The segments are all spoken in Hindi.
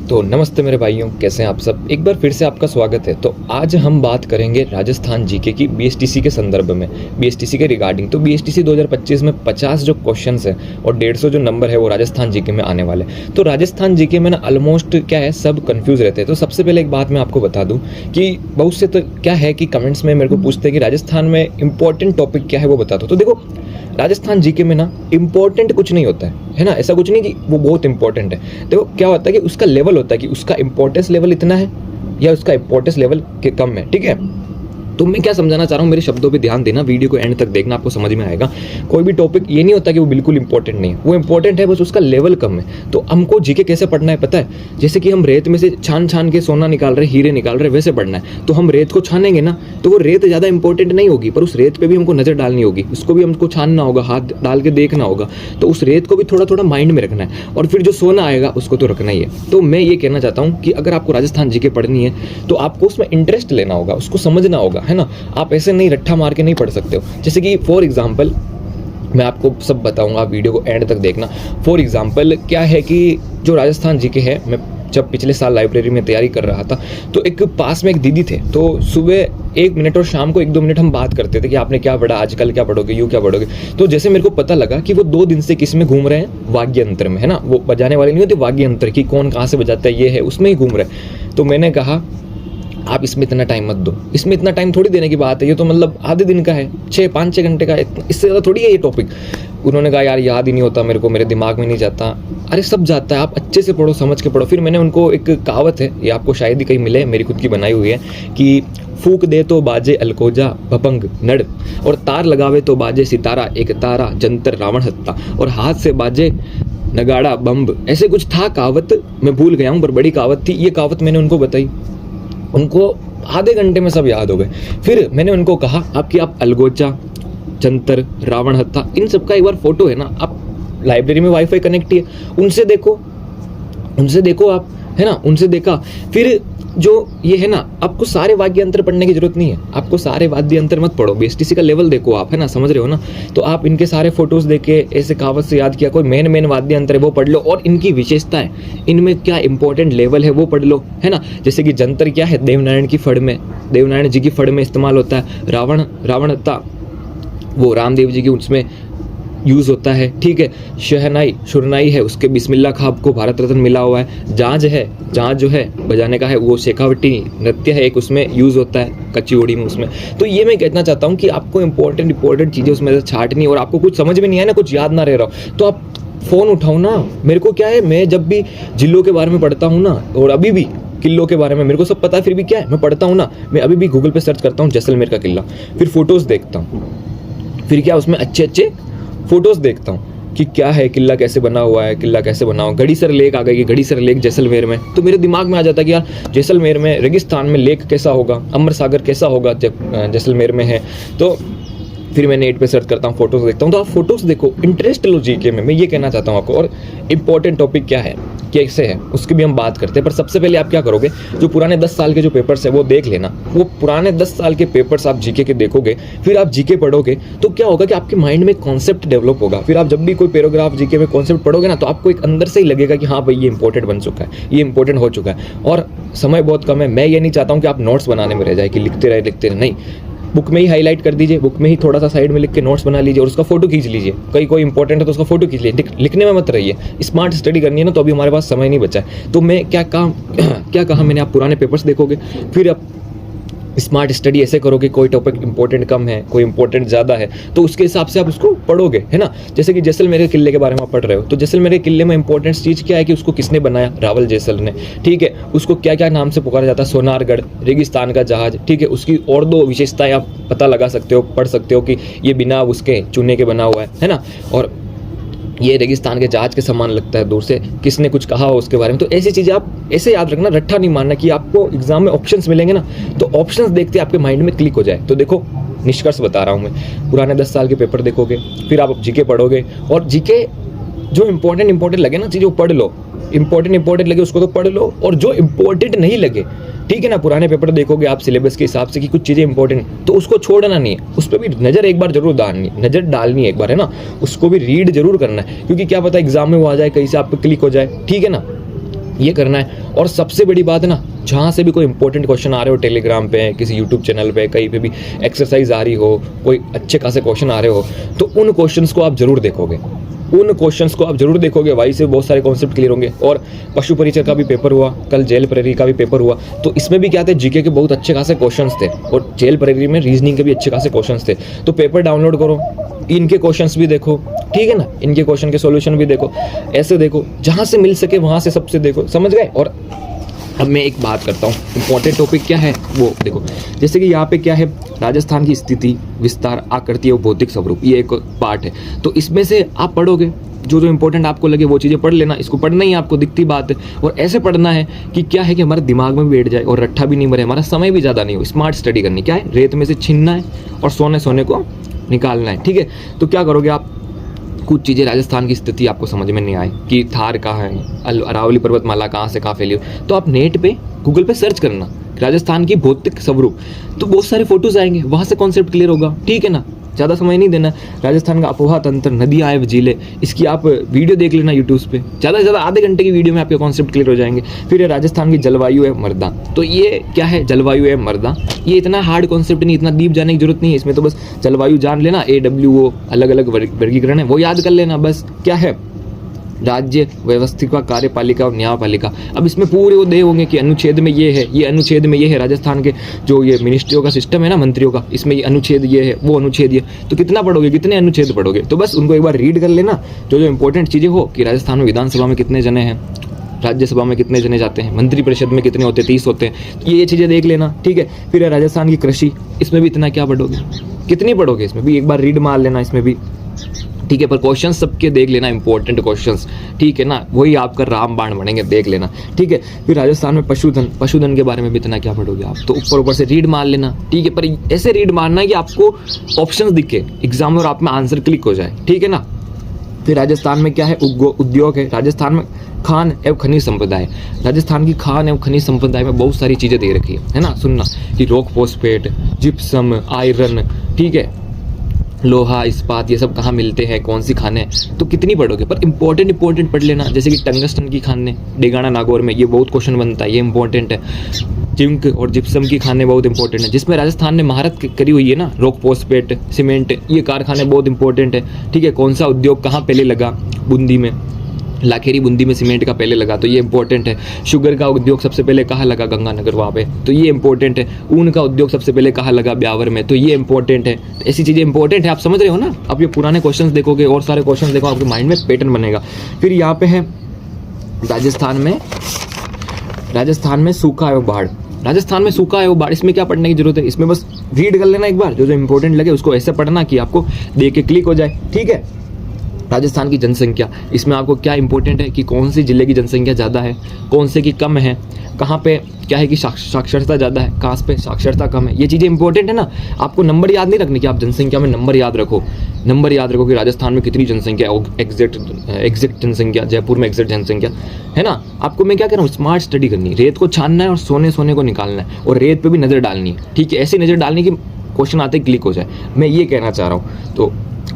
तो नमस्ते मेरे भाइयों, कैसे हैं आप सब। एक बार फिर से आपका स्वागत है। तो आज हम बात करेंगे राजस्थान जीके की बीएसटीसी के संदर्भ में, बीएसटीसी के रिगार्डिंग। तो बीएसटीसी 2025 में 50 जो क्वेश्चंस है और 150 जो नंबर है वो राजस्थान जीके में आने वाले। तो राजस्थान जीके में ना ऑलमोस्ट क्या है, सब कंफ्यूज रहते हैं। तो सबसे पहले एक बात मैं आपको बता दूं कि बहुत से तो क्या है कि कमेंट्स में मेरे को पूछते हैं कि राजस्थान में इंपॉर्टेंट टॉपिक क्या है वो बता दो। तो देखो, राजस्थान जीके में ना इंपॉर्टेंट कुछ नहीं होता है ना, ऐसा कुछ नहीं कि वो बहुत इंपॉर्टेंट है। देखो क्या होता है कि उसका लेवल होता है कि उसका इंपॉर्टेंस लेवल इतना है या उसका इंपॉर्टेंस लेवल के कम है, ठीक है। तो मैं क्या समझाना चाह रहा हूँ, मेरे शब्दों पे ध्यान देना, वीडियो को एंड तक देखना, आपको समझ में आएगा। कोई भी टॉपिक ये नहीं होता कि वो बिल्कुल इंपॉर्टेंट नहीं है, वो इंपॉर्टेंट है, बस उसका लेवल कम है। तो हमको जीके कैसे पढ़ना है पता है, जैसे कि हम रेत में से छान छान के सोना निकाल रहे, हीरे निकाल रहे, वैसे पढ़ना है। तो हम रेत को छानेंगे ना, तो वो रेत ज़्यादा इंपॉर्टेंट नहीं होगी, पर उस रेत पर भी हमको नज़र डालनी होगी, उसको भी हमको छानना होगा, हाथ डाल के देखना होगा। तो उस रेत को भी थोड़ा थोड़ा माइंड में रखना है, और फिर जो सोना आएगा उसको तो रखना ही है। तो मैं ये कहना चाहता हूँ कि अगर आपको राजस्थान जीके पढ़नी है तो आपको उसमें इंटरेस्ट लेना होगा, उसको समझना होगा, है ना। आप ऐसे नहीं रट्ठा मार के नहीं पढ़ सकते हो। जैसे कि फॉर एग्जांपल मैं आपको सब बताऊंगा, आप वीडियो को एंड तक देखना। फॉर एग्जांपल क्या है कि जो राजस्थान जीके है, मैं जब पिछले साल लाइब्रेरी में तैयारी कर रहा था तो एक पास में एक दीदी थे, तो सुबह 1 मिनट और शाम को 1-2 मिनट हम बात करते थे कि आपने क्या पढ़ा, आजकल क्या पढ़ोगे, यूँ क्या पढ़ोगे। तो जैसे मेरे को पता लगा कि वो 2 दिन से किस में घूम रहे हैं, वाद्य यंत्र में, है ना। वो बजाने वाले नहीं होते, वाद्य यंत्र की कौन कहाँ से बजाता है ये है, उसमें ही घूम रहे। तो मैंने कहा आप इसमें इतना टाइम मत दो, इसमें इतना टाइम थोड़ी देने की बात है, ये तो मतलब आधे दिन का है, 5-6 घंटे का, इससे ज़्यादा थोड़ी है ये टॉपिक। उन्होंने कहा यार याद ही नहीं होता मेरे को, मेरे दिमाग में नहीं जाता। अरे सब जाता है, आप अच्छे से पढ़ो, समझ के पढ़ो। फिर मैंने उनको एक कहावत है, ये आपको शायद ही कहीं मिले, मेरी खुद की बनाई हुई है, कि फूक दे तो बाजे अलकोजा भपंग नड़, और तार लगावे तो बाजे सितारा, एक तारा जंतर रावण हत्ता, और हाथ से बाजे नगाड़ा बम्ब। ऐसे कुछ था कहावत, मैं भूल गया हूँ, पर बड़ी कहावत थी। ये कहावत मैंने उनको बताई, उनको आधे घंटे में सब याद हो गए। फिर मैंने उनको कहा आपकी आप अलगोचा, जंतर, रावण हत्था, इन सब का एक बार फोटो है ना, आप लाइब्रेरी में वाईफाई कनेक्ट ही है, उनसे देखो आप, है ना, उनसे देखा। फिर जो ये है ना, आपको सारे वाद्य यंत्र पढ़ने की जरूरत नहीं है, आपको सारे वाद्य यंत्र मत पढ़ो, बीएसटीसी का लेवल देखो आप, है ना, समझ रहे हो ना। तो आप इनके सारे फोटोज देखे, ऐसे कहावत से याद किया, कोई मेन वाद्य यंत्र है वो पढ़ लो, और इनकी विशेषताएं, इनमें क्या इंपॉर्टेंट लेवल है वो पढ़ लो, है ना। जैसे कि जंतर क्या है, देवनारायण की फड़ में, देवनारायण जी की फड़ में इस्तेमाल होता है। रावण हत्था वो रामदेव जी की उसमें यूज़ होता है, ठीक है। शहनाई शुरनाई है, उसके बिस्मिल्लाह खां को भारत रत्न मिला हुआ है। जांज जो है बजाने का है, वो शेखावटी नृत्य है एक, उसमें यूज़ होता है, कच्ची ओड़ी में उसमें। तो ये मैं कहना चाहता हूँ कि आपको इंपॉर्टेंट चीज़ें उसमें से छांटनी, और आपको कुछ समझ में नहीं आया ना, कुछ याद ना रह रहा हो, तो आप फ़ोन उठाओ ना। मेरे को क्या है, मैं जब भी जिलों के बारे में पढ़ता हूँ ना, और अभी भी किलों के बारे में मेरे को सब पता है, फिर भी क्या है, मैं पढ़ता हूँ ना, मैं अभी भी गूगल पे सर्च करता हूँ जैसलमेर का किला, फिर फोटोज़ देखता हूँ, फिर क्या उसमें अच्छे फोटोज़ देखता हूँ कि क्या है, किला कैसे बना हुआ है, किला कैसे बना हुआ। गढ़ीसर लेक आ गई, गढ़ीसर लेक जैसलमेर में, तो मेरे दिमाग में आ जाता है कि यार जैसलमेर में रेगिस्तान में लेक कैसा होगा, अमर सागर कैसा होगा जब जैसलमेर में है। तो फिर मैं नेट पे सर्च करता हूँ, फोटोज़ देखता हूँ। तो आप फोटोज़ देखो, इंटरेस्ट लो जीके में, मैं ये कहना चाहता हूँ आपको। और इंपॉर्टेंट टॉपिक क्या है, कैसे है, उसकी भी हम बात करते हैं। पर सबसे पहले आप क्या करोगे, जो पुराने 10 साल के जो पेपर्स है वो देख लेना। वो पुराने 10 साल के पेपर्स आप जीके के देखोगे, फिर आप जीके पढ़ोगे, तो क्या होगा कि आपके माइंड में कॉन्सेप्ट डेवलप होगा। फिर आप जब भी कोई पैराग्राफ जीके में कॉन्सेप्ट पढ़ोगे ना, तो आपको एक अंदर से ही लगेगा कि हाँ भाई ये इंपॉर्टेंट बन चुका है, ये इंपॉर्टेंट हो चुका है। और समय बहुत कम है, मैं ये नहीं चाहता हूँ कि आप नोट्स बनाने में रह जाए कि लिखते रहे, नहीं, बुक में ही हाईलाइट कर दीजिए, बुक में ही थोड़ा सा साइड में लिख के नोट्स बना लीजिए, और उसका फोटो खींच लीजिए। कोई इंपॉर्टेंट है तो उसका फोटो खींच लीजिए, लिखने में मत रहिए। स्मार्ट स्टडी करनी है ना, तो अभी हमारे पास समय नहीं बचा है। तो मैं क्या कहा मैंने, आप पुराने पेपर्स देखोगे, फिर आप स्मार्ट स्टडी ऐसे करोगे, कोई टॉपिक इंपॉर्टेंट कम है, कोई इंपॉर्टेंट ज़्यादा है, तो उसके हिसाब से आप उसको पढ़ोगे, है ना। जैसे कि जैसलमेर के किले के बारे में आप पढ़ रहे हो, तो जैसलमेर के किले में इंपॉर्टेंट चीज़ क्या है कि उसको किसने बनाया, रावल जैसल ने, ठीक है। उसको क्या क्या नाम से पुकारा जाता है, सोनारगढ़, रेगिस्तान का जहाज, ठीक है। उसकी और 2 विशेषताएं आप पता लगा सकते हो, पढ़ सकते हो कि ये बिना उसके चूने के बना हुआ है ना, और ये रेगिस्तान के जहाज के समान लगता है दूर से, किसने कुछ कहा हो उसके बारे में। तो ऐसी चीज़ें आप ऐसे याद रखना, रट्ठा नहीं मानना कि आपको एग्जाम में ऑप्शंस मिलेंगे ना, तो ऑप्शंस देखते आपके माइंड में क्लिक हो जाए। तो देखो, निष्कर्ष बता रहा हूँ मैं, पुराने 10 साल के पेपर देखोगे, फिर आप जीके पढ़ोगे, और जीके जो इंपॉर्टेंट लगे ना चीज़ें वो पढ़ लो, इंपॉर्टेंट लगे उसको तो पढ़ लो, और जो इंपॉर्टेंट नहीं लगे, ठीक है ना, पुराने पेपर देखोगे आप सिलेबस के हिसाब से कि कुछ चीज़ें इंपॉर्टेंट, तो उसको छोड़ना नहीं है, उस पर भी नज़र एक बार जरूर डालनी है एक बार, है ना। उसको भी रीड जरूर करना है, क्योंकि क्या पता एग्जाम में वो आ जाए, कहीं से आप पे क्लिक हो जाए, ठीक है ना, ये करना है। और सबसे बड़ी बात है ना, जहाँ से भी कोई इंपॉर्टेंट क्वेश्चन आ रहे हो, टेलीग्राम पे, किसी यूट्यूब चैनल पे, कहीं पे भी एक्सरसाइज आ रही हो, कोई अच्छे खासे क्वेश्चन आ रहे हो, तो उन क्वेश्चंस को आप जरूर देखोगे, उन क्वेश्चंस को आप जरूर देखोगे। वहीं से बहुत सारे कॉन्सेप्ट क्लियर होंगे। और पशु परिचय का भी पेपर हुआ, कल जेल प्रेरी का भी पेपर हुआ, तो इसमें भी क्या थे, जीके के बहुत अच्छे खासे क्वेश्चंस थे, और जेल प्रेरी में रीजनिंग के भी अच्छे खासे क्वेश्चंस थे। तो पेपर डाउनलोड करो, इनके क्वेश्चंस भी देखो, ठीक है ना, इनके क्वेश्चन के सॉल्यूशन भी देखो, ऐसे देखो, जहाँ से मिल सके वहाँ से सबसे देखो, समझ गए। और अब मैं एक बात करता हूँ, इंपॉर्टेंट टॉपिक क्या है वो देखो। जैसे कि यहाँ पे क्या है, राजस्थान की स्थिति, विस्तार, आकृति और भौतिक स्वरूप, ये एक पार्ट है। तो इसमें से आप पढ़ोगे, जो जो इंपॉर्टेंट आपको लगे वो चीज़ें पढ़ लेना। इसको पढ़ना ही आपको दिखती बात है, और ऐसे पढ़ना है कि क्या है कि हमारे दिमाग में भी बैठ जाए और रट्ठा भी नहीं मरे, हमारा समय भी ज़्यादा नहीं हो। स्मार्ट स्टडी करनी, क्या है, रेत में से छीनना है और सोने सोने को निकालना है, ठीक है। तो क्या करोगे आप, कुछ चीज़ें, राजस्थान की स्थिति आपको समझ में नहीं आए कि थार कहाँ है, अरावली पर्वतमाला कहाँ से कहाँ फैली हो, तो आप नेट पे, गूगल पे सर्च करना राजस्थान की भौतिक स्वरूप, तो बहुत सारे फोटोज आएंगे, वहाँ से कॉन्सेप्ट क्लियर होगा, ठीक है ना। ज़्यादा समय नहीं देना। राजस्थान का अपोहा तंत्र, नदियाँ हैं, झीलें, इसकी आप वीडियो देख लेना यूट्यूब पे, ज़्यादा से ज़्यादा आधे घंटे की वीडियो में आपके कॉन्सेप्ट क्लियर हो जाएंगे। फिर राजस्थान की जलवायु है मृदा, तो ये क्या है, जलवायु है मृदा, ये इतना हार्ड कॉन्सेप्ट नहीं, इतना डीप जाने की जरूरत नहीं है इसमें। तो बस जलवायु जान लेना, AWO अलग अलग वर्गीकरण है वो याद कर लेना, बस। क्या है, राज्य, व्यवस्थिका, कार्यपालिका और न्यायपालिका। अब इसमें पूरे वो दे होंगे कि अनुच्छेद में ये है, ये अनुच्छेद में ये है, राजस्थान के जो ये मिनिस्ट्रियों का सिस्टम है ना, मंत्रियों का, इसमें ये अनुच्छेद ये है, वो अनुच्छेद ये। तो कितना पढ़ोगे, कितने अनुच्छेद पढ़ोगे, तो बस उनको एक बार रीड कर लेना, जो जो इंपॉर्टेंट चीज़ें हो कि राजस्थान में विधानसभा में कितने जने हैं, राज्यसभा में कितने जने जाते हैं, मंत्रिपरिषद में कितने होते हैं, 30 होते हैं, तो ये चीज़ें देख लेना, ठीक है। फिर राजस्थान की कृषि, इसमें भी इतना क्या पढ़ोगे, कितनी पढ़ोगे, इसमें भी एक बार रीड मार लेना, इसमें भी, ठीक है। पर क्वेश्चन सबके देख लेना, इंपॉर्टेंट क्वेश्चंस, ठीक है ना, वही आपका रामबाण बनेंगे, देख लेना, ठीक है। फिर राजस्थान में पशुधन, पशुधन के बारे में भी इतना क्या पढ़ोगे आप, तो ऊपर ऊपर से रीड मार लेना, ठीक है। पर ऐसे रीड मारना है कि आपको ऑप्शंस दिखे एग्जाम में और आप में आंसर क्लिक हो जाए, ठीक है ना। फिर राजस्थान में क्या है, उद्योग है। राजस्थान में खान एवं खनिज संपदा है। राजस्थान की खान एवं खनिज संपदा में बहुत सारी चीज़ें दे रखी है ना, सुनना कि रॉक फॉस्फेट, जिप्सम, आयरन, ठीक है, लोहा, इस्पात, ये सब कहाँ मिलते हैं, कौन सी खाने, तो कितनी पढ़ोगे। पर इंपॉर्टेंट पढ़ लेना, जैसे कि टंगस्टन की खाने डेगाना नागौर में, ये बहुत क्वेश्चन बनता है, ये इंपॉर्टेंट है। जिंक और जिप्सम की खाने बहुत इंपॉर्टेंट है, जिसमें राजस्थान ने महारत करी हुई है ना, रॉक फॉस्फेट, सीमेंट, ये कारखाने बहुत इंपॉर्टेंट है, ठीक है। कौन सा उद्योग कहाँ पहले लगा, बूंदी में, लाखेरी बूंदी में सीमेंट का पहले लगा, तो ये इंपॉर्टेंट है। शुगर का उद्योग सबसे पहले कहाँ लगा, गंगानगर वहाँ पे, तो ये इंपॉर्टेंट है। ऊन का उद्योग सबसे पहले कहाँ लगा, ब्यावर में, तो ये इंपॉर्टेंट है। तो ऐसी चीज़ें इंपॉर्टेंट है, आप समझ रहे हो ना। आप ये पुराने क्वेश्चंस देखोगे और सारे क्वेश्चंस देखो, आपके माइंड में पैटर्न बनेगा। फिर यहाँ पे है राजस्थान में सूखा एवं बाढ़। राजस्थान में सूखा है वो बारिश में क्या पढ़ने की जरूरत है, इसमें बस रीड कर लेना एक बार, जो जो इंपॉर्टेंट लगे उसको ऐसे पढ़ना कि आपको देख के क्लिक हो जाए, ठीक है। राजस्थान की जनसंख्या, इसमें आपको क्या इंपॉर्टेंट है कि कौन से जिले की जनसंख्या ज़्यादा है, कौन से की कम है, कहाँ पे क्या है कि साक्षरता ज़्यादा है, कहाँ पे साक्षरता कम है, ये चीज़ें इंपॉर्टेंट है ना। आपको नंबर याद नहीं रखने कि आप जनसंख्या में नंबर याद रखो, कि राजस्थान में कितनी जनसंख्या है, एग्जैक्ट जनसंख्या, जयपुर में एग्जैक्ट जनसंख्या है ना। आपको मैं क्या कह रहा हूँ, स्मार्ट स्टडी करनी है, रेत को छानना है और सोने सोने को निकालना है, और रेत पे भी नज़र डालनी है, ठीक है। ऐसी नज़र डालनी कि क्वेश्चन आते क्लिक हो जाए, मैं ये कहना चाह रहा हूँ। तो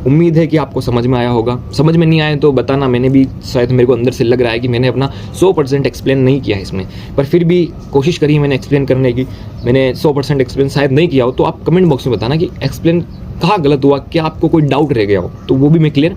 उम्मीद है कि आपको समझ में आया होगा। समझ में नहीं आया तो बताना, मैंने भी शायद, मेरे को अंदर से लग रहा है कि मैंने अपना 100% एक्सप्लेन नहीं किया है इसमें, पर फिर भी कोशिश करी है मैंने एक्सप्लेन करने की। मैंने 100% एक्सप्लेन शायद नहीं किया हो, तो आप कमेंट बॉक्स में बताना कि एक्सप्लेन कहाँ गलत हुआ, क्या आपको कोई डाउट रह गया हो, तो वो भी मैं क्लियर